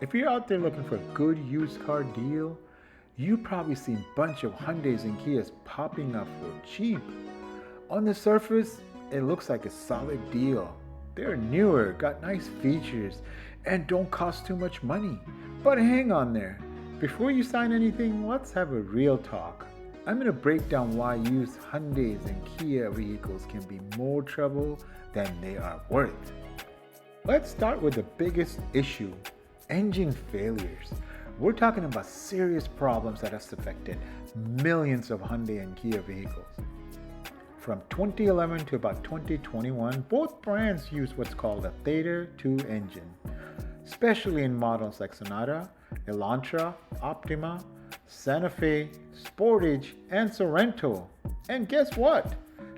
If you're out there looking for a good used car deal, you've probably seen a bunch of Hyundais and Kias popping up for cheap. On the surface, it looks like a solid deal. They're newer, got nice features, and don't cost too much money. But hang on there. Before you sign anything, let's have a real talk. I'm going to break down why used Hyundais and Kia vehicles can be more trouble than they are worth. Let's start with the biggest issue, engine failures. We're talking about serious problems that has affected millions of Hyundai and Kia vehicles. From 2011 to about 2021, both brands use what's called a Theta II engine, especially in models like Sonata, Elantra, Optima, Santa Fe, Sportage, and Sorento. And guess what?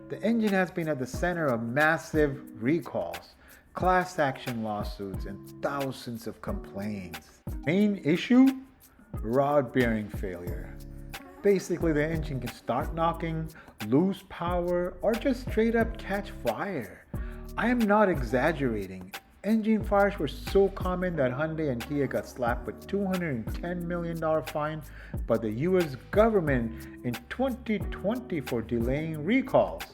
The engine has been at the center of massive recalls, class action lawsuits, and thousands of complaints. Main issue? Rod bearing failure. Basically, the engine can start knocking, lose power, or just straight up catch fire. I am not exaggerating. Engine fires were so common that Hyundai and Kia got slapped with $210 million fine by the US government in 2020 for delaying recalls.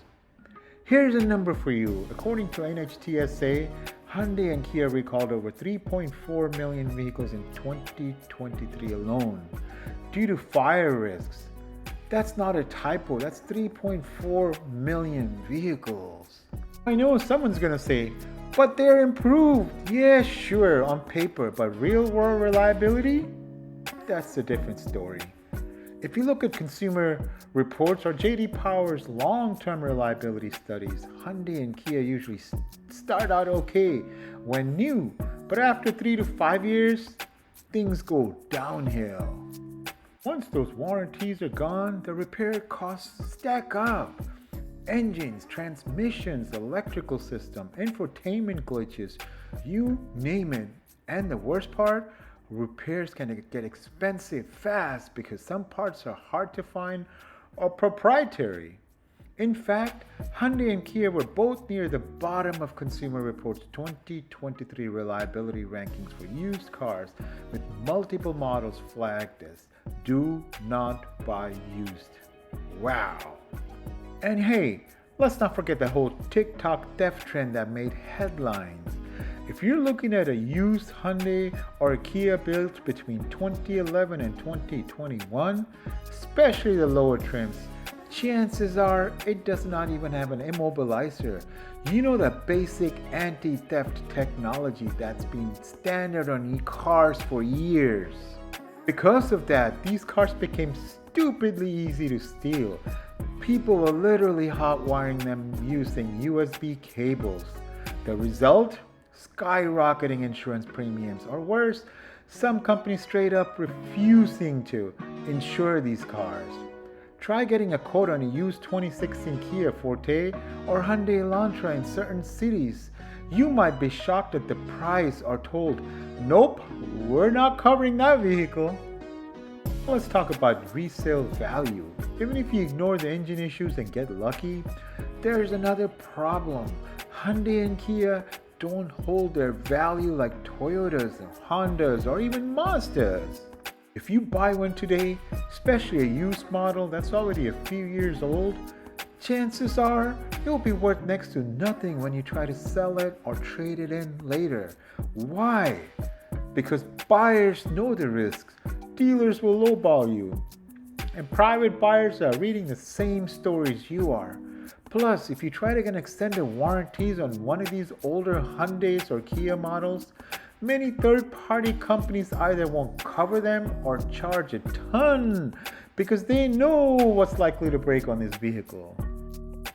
Here's a number for you. According to NHTSA, Hyundai and Kia recalled over 3.4 million vehicles in 2023 alone due to fire risks. That's not a typo, that's 3.4 million vehicles. I know someone's gonna say, but they're improved. Yeah, sure, on paper, but real world reliability? That's a different story. If you look at Consumer Reports or J.D. Power's long-term reliability studies, Hyundai and Kia usually start out okay when new, but after 3 to 5 years, things go downhill. Once those warranties are gone, the repair costs stack up. Engines, transmissions, electrical system, infotainment glitches, you name it. And the worst part, repairs can get expensive fast because some parts are hard to find or proprietary. In fact, Hyundai and Kia were both near the bottom of Consumer Reports' 2023 reliability rankings for used cars, with multiple models flagged as do not buy used. Wow. And hey, let's not forget the whole TikTok theft trend that made headlines. If you're looking at a used Hyundai or a Kia built between 2011 and 2021, especially the lower trims, chances are it does not even have an immobilizer. You know, the basic anti-theft technology that's been standard on cars for years. Because of that, these cars became stupidly easy to steal. People were literally hot wiring them using USB cables. The result? Skyrocketing insurance premiums, or worse, some companies straight up refusing to insure these cars. Try getting a quote on a used 2016 Kia Forte or Hyundai Elantra in certain cities. You might be shocked at the price or told, nope, we're not covering that vehicle. Let's talk about resale value. Even if you ignore the engine issues and get lucky, there's another problem. Hyundai and Kia don't hold their value like Toyotas and Hondas or even Mazdas. If you buy one today, especially a used model that's already a few years old, chances are it'll be worth next to nothing when you try to sell it or trade it in later. Why? Because buyers know the risks. Dealers will lowball you. And private buyers are reading the same stories you are. Plus, if you try to get extended warranties on one of these older Hyundais or Kia models, many third-party companies either won't cover them or charge a ton because they know what's likely to break on this vehicle.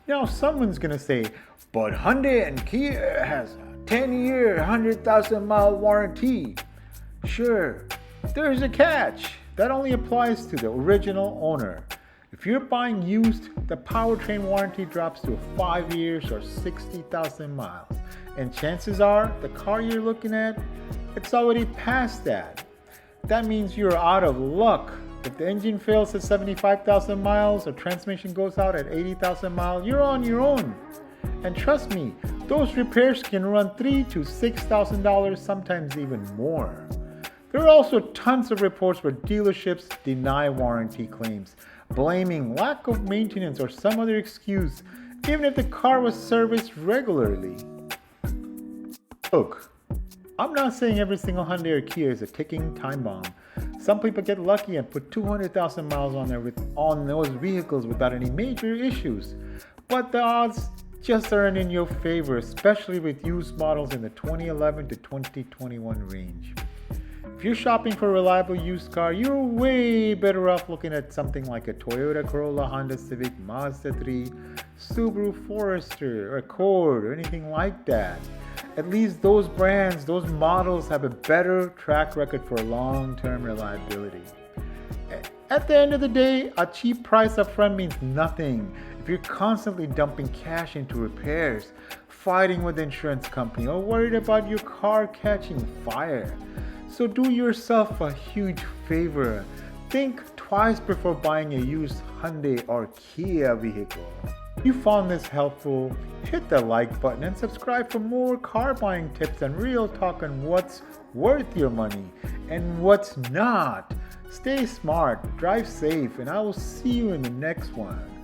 Now, someone's gonna say, but Hyundai and Kia has a 10-year, 100,000-mile warranty. Sure, there's a catch. That only applies to the original owner. If you're buying used, the powertrain warranty drops to 5 years or 60,000 miles. And chances are, the car you're looking at, it's already past that. That means you're out of luck. If the engine fails at 75,000 miles or transmission goes out at 80,000 miles, you're on your own. And trust me, those repairs can run $3,000 to $6,000, sometimes even more. There are also tons of reports where dealerships deny warranty claims, blaming lack of maintenance or some other excuse, even if the car was serviced regularly. Look, I'm not saying every single Hyundai or Kia is a ticking time bomb. Some people get lucky and put 200,000 miles on those vehicles without any major issues. But the odds just aren't in your favor, especially with used models in the 2011 to 2021 range. If you're shopping for a reliable used car, you're way better off looking at something like a Toyota Corolla, Honda Civic, Mazda 3, Subaru Forester, or Accord, or anything like that. At least those brands, those models have a better track record for long-term reliability. At the end of the day, a cheap price up front means nothing if you're constantly dumping cash into repairs, fighting with the insurance company, or worried about your car catching fire. So do yourself a huge favor. Think twice before buying a used Hyundai or Kia vehicle. If you found this helpful, hit the like button and subscribe for more car buying tips and real talk on what's worth your money and what's not. Stay smart, drive safe, and I will see you in the next one.